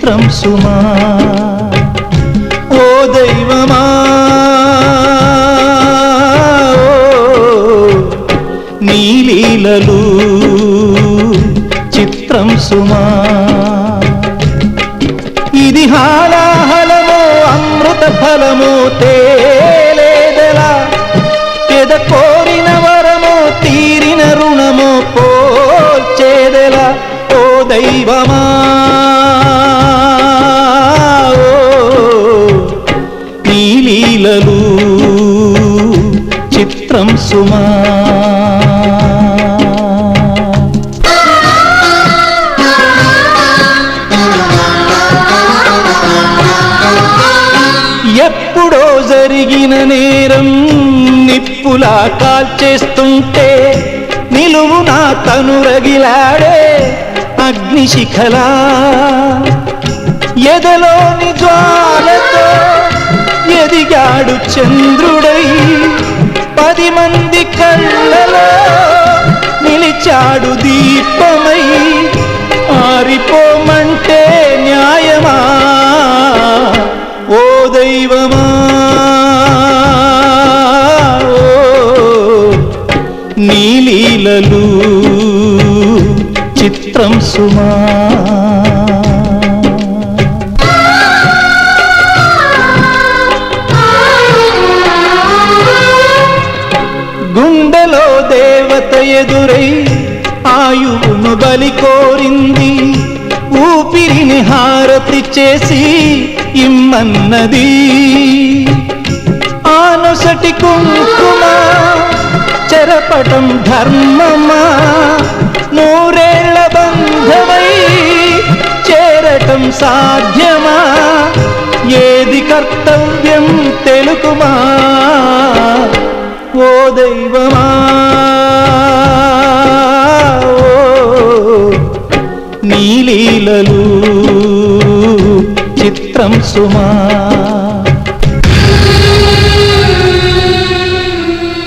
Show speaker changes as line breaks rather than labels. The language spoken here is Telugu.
చిత్రం సుమా. ఓ దైవమా నీ లీలలు చిత్రం సుమా. ఇది హాలాహలమో అమృత ఫలమో తేలేదెలా, ఎద కోరిన వరమో తీరిన రుణమో పోల్చేదెలా. ఓ దైవమా నీ లీలలు చిత్రం సుమా. ఎప్పుడో జరిగిన నేరం నిప్పులా కాల్చేస్తుంటే నిలువునా తనురగిలాడే అగ్నిశిఖలా. ఎదలోని జ్వాలతో ఎదిగాడు చంద్రుడై, 10 మంది కళ్ళలో నిలిచాడు దీపమై. ఆరిపోమంటే న్యాయమా ఓ దైవమా. నీ లీలలు చిత్రం సుమా. గుండెలో దేవత ఎదురై ఆయువును బలి కోరింది, ఊపిరిని హారతి చేసి ఇమ్మన్నది. ఆనొసటి కుంకుమ చెరపటం ధర్మమా, 100 ఏళ్ల బంధమై చేరటం సాధ్యమా. ఏది కర్తవ్యం తెలుకుమా ఓ దైవమా. నీ లీలలు చిత్రం సుమా.